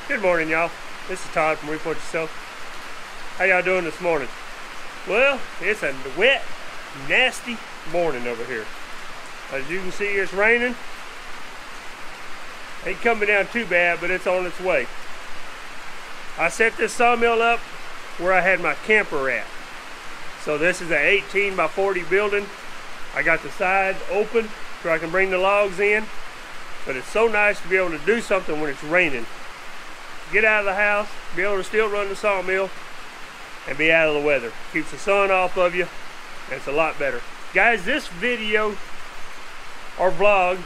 Good morning, y'all. This is Todd from Wood Mizer. How y'all doing this morning? Well, it's a wet, nasty morning over here. As you can see, it's raining. Ain't coming down too bad, but it's on its way. I set this sawmill up where I had my camper at. So this is an 18 by 40 building. I got the sides open so I can bring the logs in. But it's so nice to be able to do something when it's raining. Get out of the house, be able to still run the sawmill, and be out of the weather. Keeps the sun off of you, and it's a lot better. Guys, this video or vlog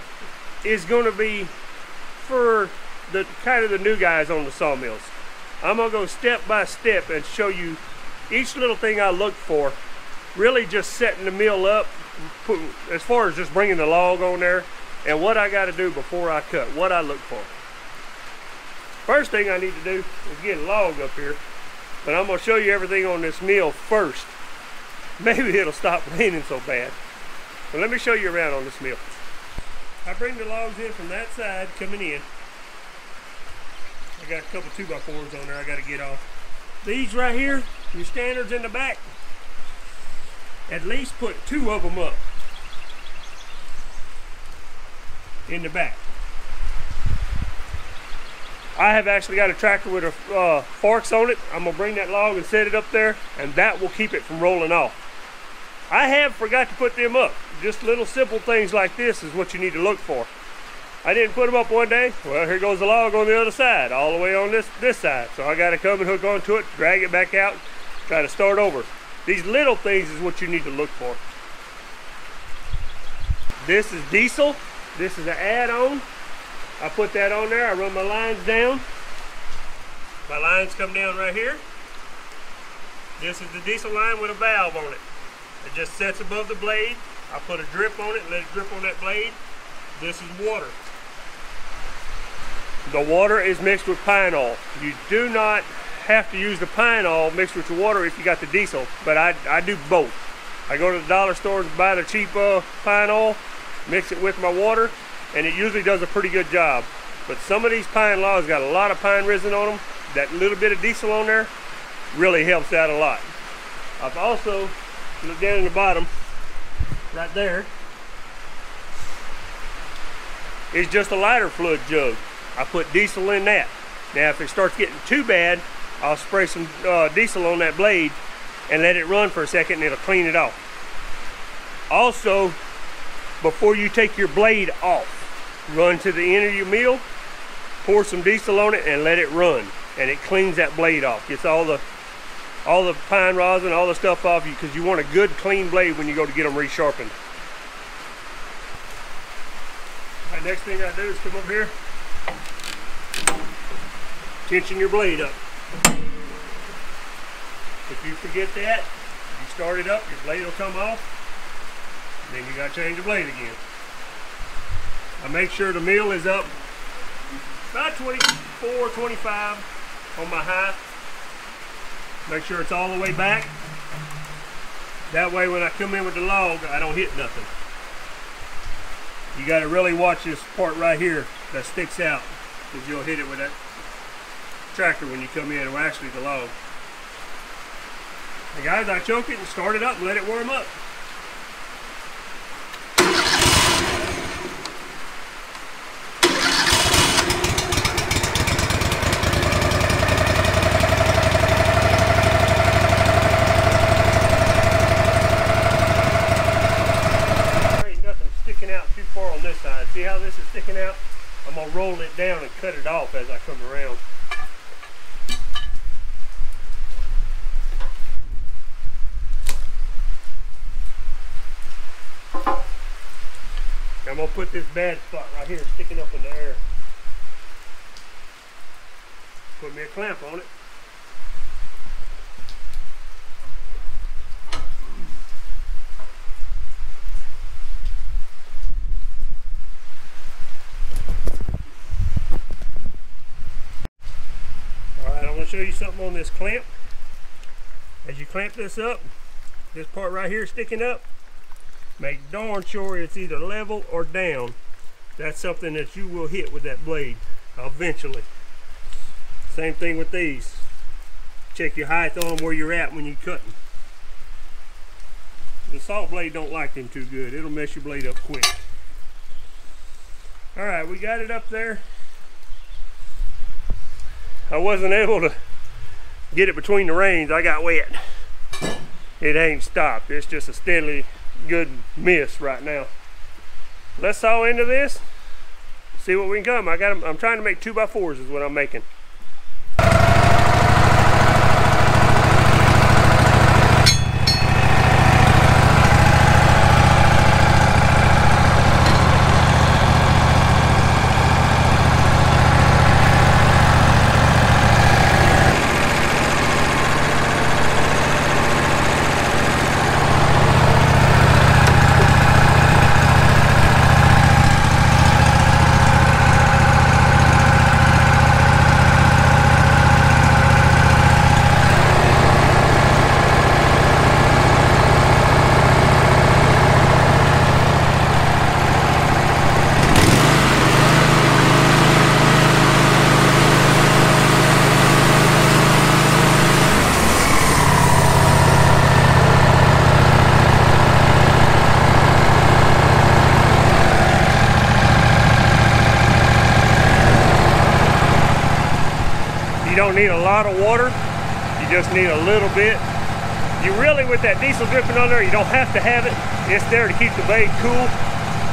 is going to be for the kind of the new guys on the sawmills. I'm going to go step by step and show you each little thing I look for. Really just setting the mill up, as far as just bringing the log on there, and what I got to do before I cut, what I look for. First thing I need to do is get a log up here, but I'm going to show you everything on this mill first. Maybe it'll stop raining so bad. But let me show you around on this mill. I bring the logs in from that side coming in. I got a couple 2x4s on there I got to get off. These right here, your standards in the back, at least put 2 of them up in the back. I have actually got a tractor with forks on it. I'm gonna bring that log and set it up there, and that will keep it from rolling off. I have forgot to put them up. Just little simple things like this is what you need to look for. I didn't put them up one day. Well, here goes the log on the other side, all the way on this side. So I gotta come and hook onto it, drag it back out, try to start over. These little things is what you need to look for. This is diesel. This is an add-on. I put that on there, I run my lines down. My lines come down right here. This is the diesel line with a valve on it. It just sets above the blade. I put a drip on it, let it drip on that blade. This is water. The water is mixed with pine oil. You do not have to use the pine oil mixed with your water if you got the diesel, but I do both. I go to the dollar store and buy the cheap pine oil, mix it with my water, and it usually does a pretty good job. But some of these pine logs got a lot of pine resin on them. That little bit of diesel on there really helps out a lot. I've also, look down in the bottom, right there, is just a lighter fluid jug. I put diesel in that. Now if it starts getting too bad, I'll spray some diesel on that blade and let it run for a second, and it'll clean it off. Also, before you take your blade off, run to the end of your mill, pour some diesel on it, and let it run, and it cleans that blade off. Gets all the pine rosin, all the stuff off you, because you want a good clean blade when you go to get them resharpened. All right, next thing I do is come over here, tension your blade up. If you forget that, you start it up, your blade will come off, then you got to change the blade again. I make sure the mill is up about 24, 25 on my high. Make sure it's all the way back. That way when I come in with the log, I don't hit nothing. You got to really watch this part right here that sticks out, because you'll hit it with that tractor when you come in, or actually the log. Now guys, I choke it and start it up and let it warm up. On this side. See how this is sticking out? I'm going to roll it down and cut it off as I come around. I'm going to put this bad spot right here sticking up in the air. Put me a clamp on it. Show you something on this clamp. As you clamp this up, this part right here sticking up, make darn sure it's either level or down. That's something that you will hit with that blade eventually. Same thing with these. Check your height on them where you're at when you're cutting. The saw blade don't like them too good. It'll mess your blade up quick. All right, we got it up there. I wasn't able to get it between the reins. I got wet. It ain't stopped. It's just a steadily good mist right now. Let's saw into this. See what we can come. I'm trying to make 2x4s is what I'm making. You don't need a lot of water, you just need a little bit. You really, with that diesel dripping on there, you don't have to have it. It's there to keep the blade cool.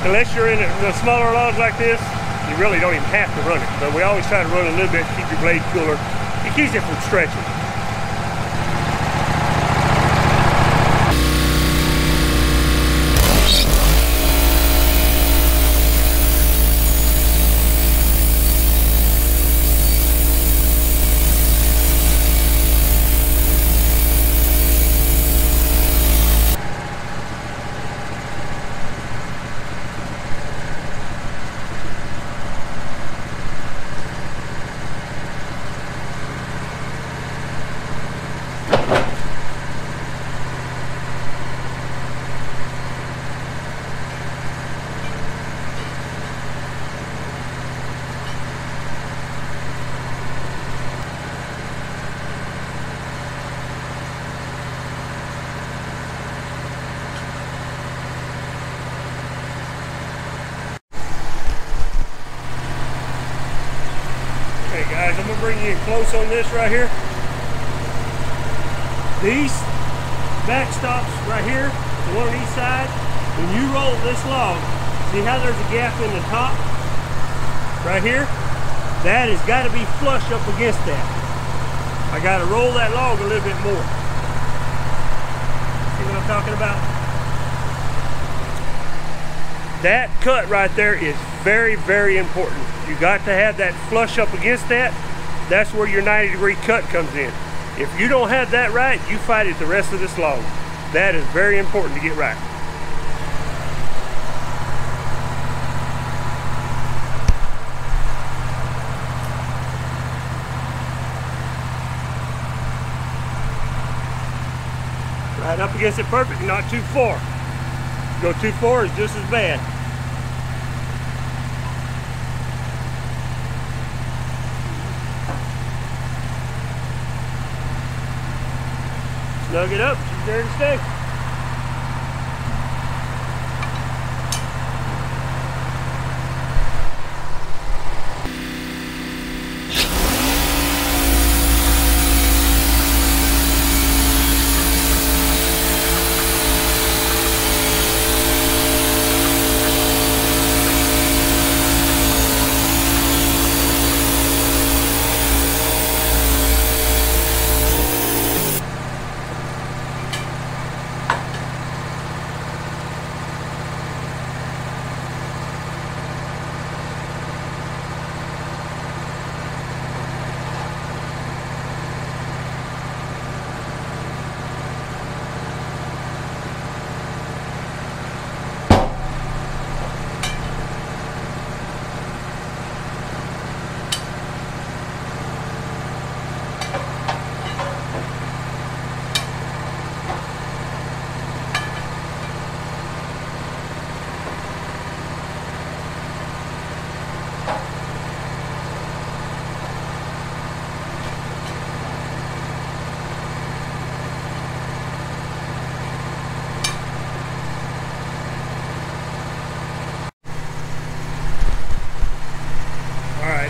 Unless you're in the smaller logs like this, you really don't even have to run it. But we always try to run a little bit to keep your blade cooler. It keeps it from stretching. Guys, I'm going to bring you in close on this right here. These backstops right here, the one on each side, when you roll this log, see how there's a gap in the top? Right here? That has got to be flush up against that. I got to roll that log a little bit more. See what I'm talking about? That cut right there is very, very important. You got to have that flush up against that. That's where your 90-degree cut comes in. If you don't have that right, you fight it the rest of this log. That is very important to get right. Right up against it perfect, not too far. Go too far is just as bad. Snug it up, she's there to stay.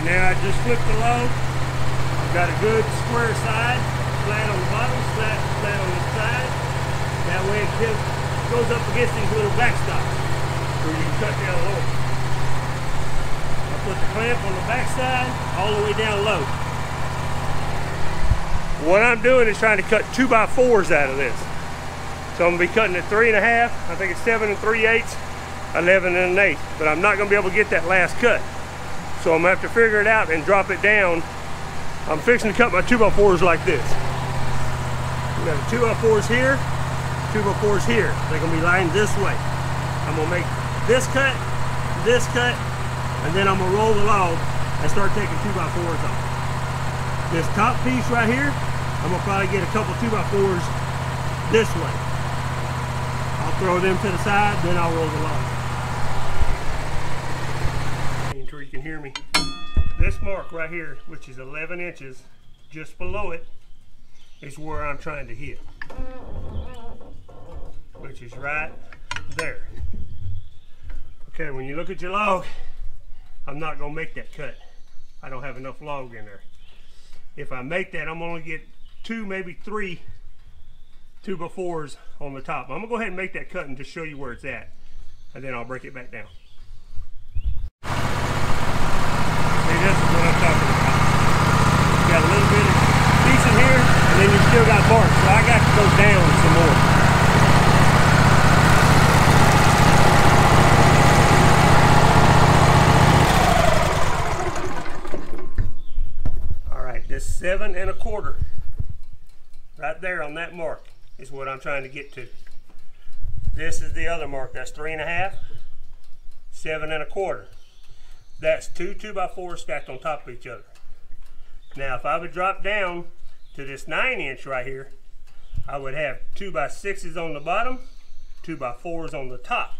Right now I just flipped the log. I've got a good square side, flat on the bottom, flat on the side. That way it goes up against these little backstops where you can cut down low. I put the clamp on the backside all the way down low. What I'm doing is trying to cut 2x4s out of this. So I'm going to be cutting at 3 1/2. I think it's 7 3/8, 11 1/8. But I'm not going to be able to get that last cut. So I'm going to have to figure it out and drop it down. I'm fixing to cut my 2x4s like this. We got 2x4s here, 2x4s here. They're going to be lined this way. I'm going to make this cut, and then I'm going to roll the log and start taking 2x4s off. This top piece right here, I'm going to probably get a couple 2x4s this way. I'll throw them to the side, then I'll roll the log. Make sure you can hear me. This mark right here, which is 11 inches, just below it, is where I'm trying to hit. Which is right there. Okay, when you look at your log, I'm not going to make that cut. I don't have enough log in there. If I make that, I'm going to get 2, maybe 3 2x4s on the top. I'm going to go ahead and make that cut and just show you where it's at. And then I'll break it back down. See, this is what I'm talking about. You got a little bit of piece in here, and then you still got bark. So I got to go down some more. This 7 1/4 right there on that mark is what I'm trying to get to. This is the other mark. That's 3 1/2, 7 1/4. That's 2 2x4s stacked on top of each other. Now if I would drop down to this 9 inch right here, I would have 2x6s on the bottom, 2x4s on the top.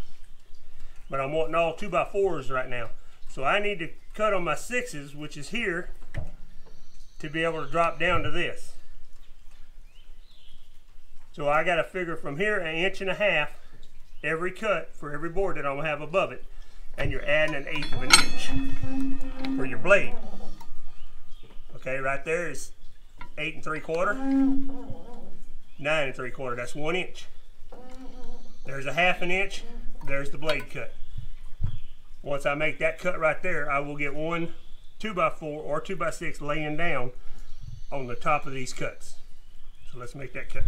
But I'm wanting all 2x4s right now. So I need to cut on my 6s, which is here, to be able to drop down to this. So I got to figure from here 1 1/2 every cut for every board that I'm going to have above it, and you're adding 1/8 of an inch for your blade. Okay, right there is 8 3/4, 9 3/4. That's 1 inch. There's 1/2 an inch. There's the blade cut. Once I make that cut right there, I will get one 2x4 or 2x6 laying down on the top of these cuts. So let's make that cut.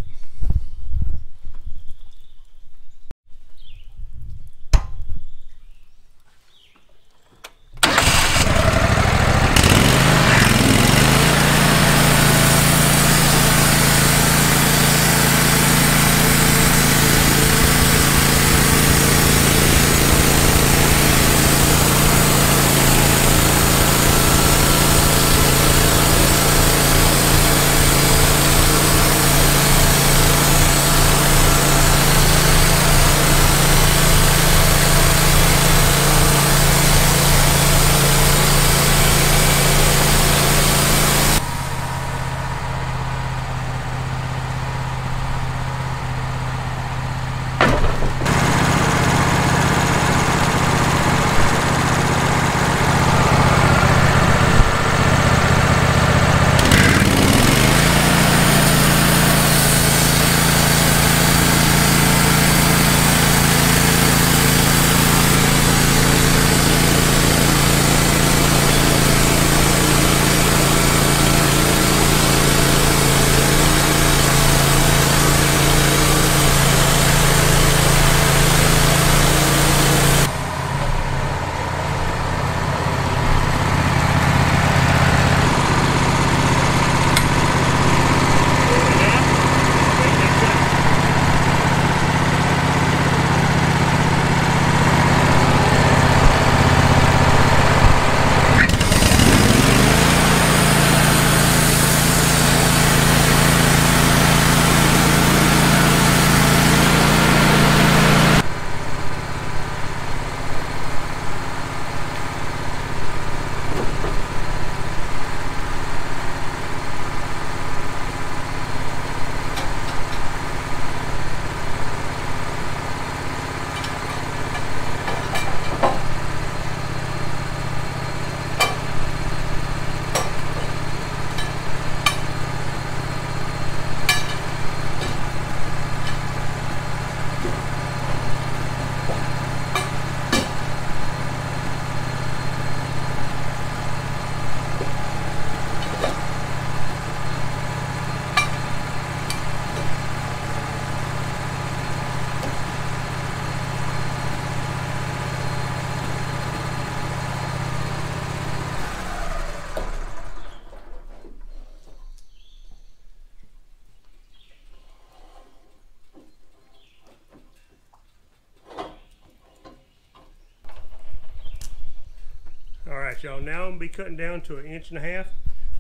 y'all, now I'm gonna be cutting down to 1.5 inches.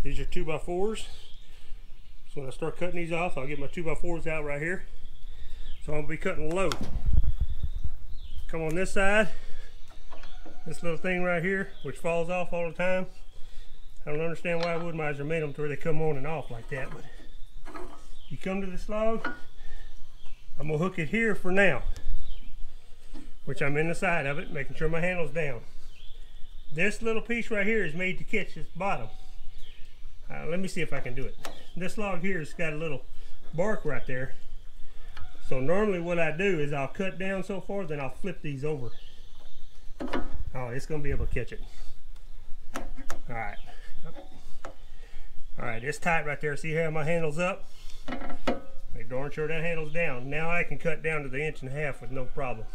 These are 2x4s. So when I start cutting these off, I'll get my 2x4s out right here. So I'm gonna be cutting low. Come on this side, this little thing right here, which falls off all the time. I don't understand why Wood Mizer made them to where they come on and off like that, but you come to this log, I'm gonna hook it here for now, which I'm in the side of it, making sure my handle's down. This little piece right here is made to catch this bottom. Let me see if I can do it. This log here has got a little bark right there. So normally what I do is I'll cut down so far, then I'll flip these over. Oh, it's gonna be able to catch it. All right. All right, it's tight right there. See how my handle's up? Make darn sure that handle's down. Now I can cut down to the 1.5 inches with no problem.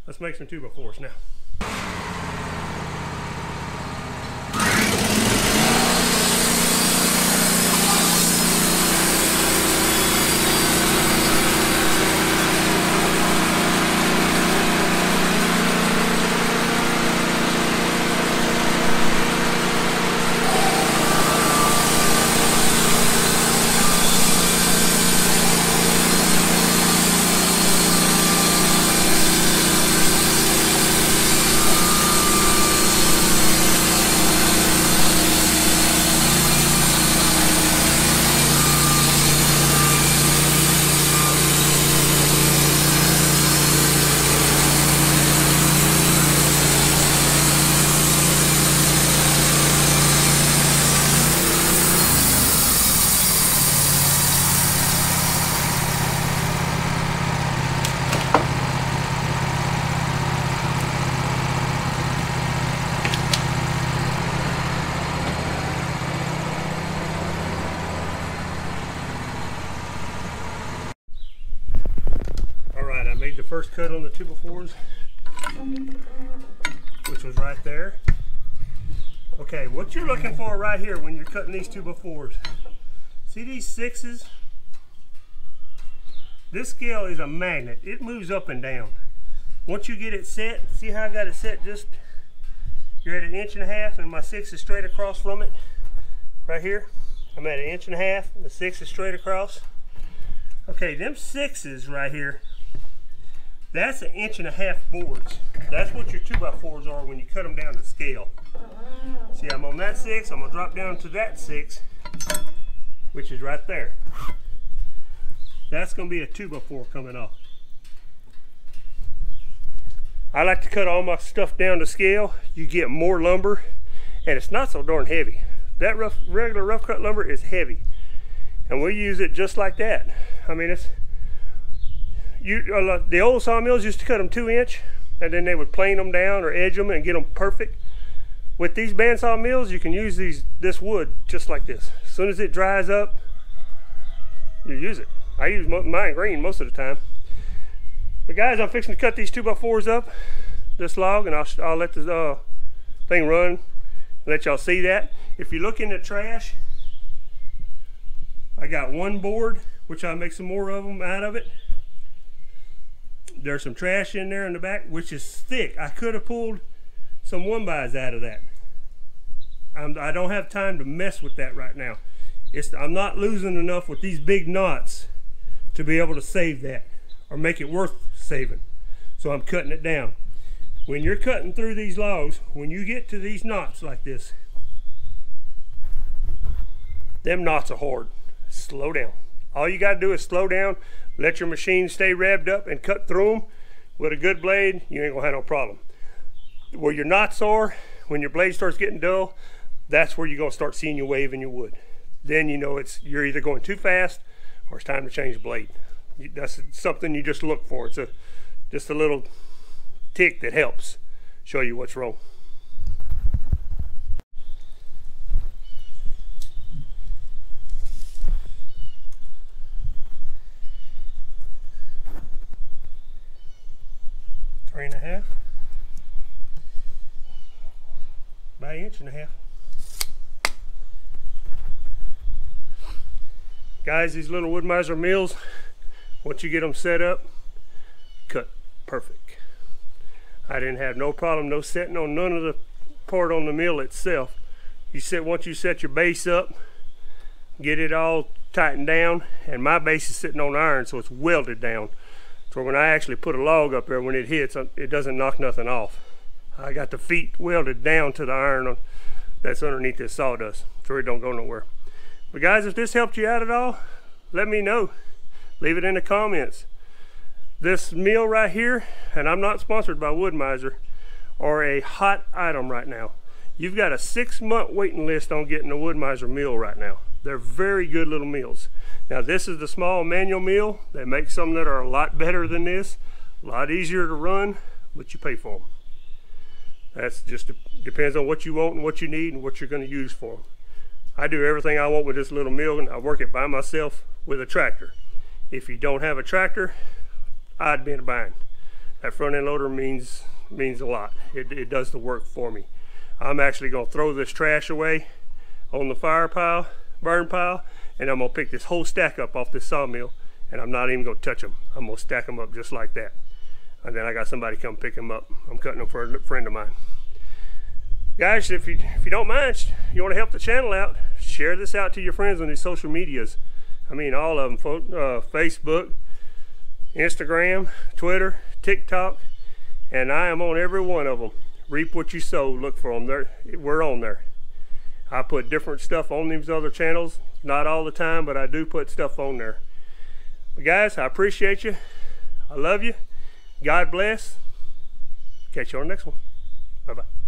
Let's make some 2x4s now. Made the first cut on the 2x4s, which was right there. Okay, what you're looking for right here when you're cutting these 2x4s, see these 6s? This scale is a magnet. It moves up and down. Once you get it set, see how I got it set, just you're at 1.5 inches and my 6 is straight across from it. Right here, I'm at 1.5 inches and the 6 is straight across. Okay, them 6s right here, that's 1.5 inch boards. That's what your 2x4s are when you cut them down to scale. See, I'm on that 6, I'm gonna drop down to that 6, which is right there. That's gonna be a 2x4 coming off. I like to cut all my stuff down to scale. You get more lumber, and it's not so darn heavy. That regular rough cut lumber is heavy, and we use it just like that. I mean, it's the old sawmills used to cut them 2 inch, and then they would plane them down or edge them and get them perfect. With these bandsaw mills, you can use this wood just like this. As soon as it dries up, you use it. I use mine green most of the time. But guys, I'm fixing to cut these 2x4s up, this log, and I'll let the thing run and let y'all see that. If you look in the trash, I got one board, which I'll make some more of them out of it. There's some trash in there in the back, which is thick. I could have pulled some 1x out of that. I don't have time to mess with that right now. I'm not losing enough with these big knots to be able to save that or make it worth saving. So I'm cutting it down. When you're cutting through these logs, when you get to these knots like this, them knots are hard. Slow down. All you got to do is slow down, let your machine stay revved up, and cut through them with a good blade. You ain't gonna have no problem. Where your knots are, when your blade starts getting dull, that's where you're gonna start seeing your wave in your wood. Then you know you're either going too fast or it's time to change the blade. That's something you just look for. It's just a little tick that helps show you what's wrong. Three and a half by 1.5 inches. Guys, these little Wood Mizer mills, once you get them set up, cut perfect. I didn't have no problem, no setting on none of the part on the mill itself. Once you set your base up, get it all tightened down, and my base is sitting on iron, so it's welded down. So when I actually put a log up there, when it hits, it doesn't knock nothing off. I got the feet welded down to the iron that's underneath this sawdust, so it don't go nowhere. But guys, if this helped you out at all, let me know. Leave it in the comments. This mill right here, and I'm not sponsored by Wood Mizer, are a hot item right now. You've got a 6-month waiting list on getting a Wood Mizer mill right now. They're very good little mills. Now this is the small manual mill. They make some that are a lot better than this, a lot easier to run, but you pay for them. That's just depends on what you want and what you need and what you're going to use for them. I do everything I want with this little mill, and I work it by myself with a tractor. If you don't have a tractor, I'd be in a bind. That front end loader means a lot. It does the work for me. I'm actually going to throw this trash away on the burn pile, and I'm going to pick this whole stack up off this sawmill, and I'm not even going to touch them. I'm going to stack them up just like that. And then I got somebody come pick them up. I'm cutting them for a friend of mine. Guys, if you don't mind, you want to help the channel out, share this out to your friends on these social medias. I mean, all of them, Facebook, Instagram, Twitter, TikTok, and I am on every one of them. Reap what you sow, look for them. We're on there. I put different stuff on these other channels, not all the time, but I do put stuff on there. But guys, I appreciate you. I love you. God bless. Catch you on the next one. Bye-bye.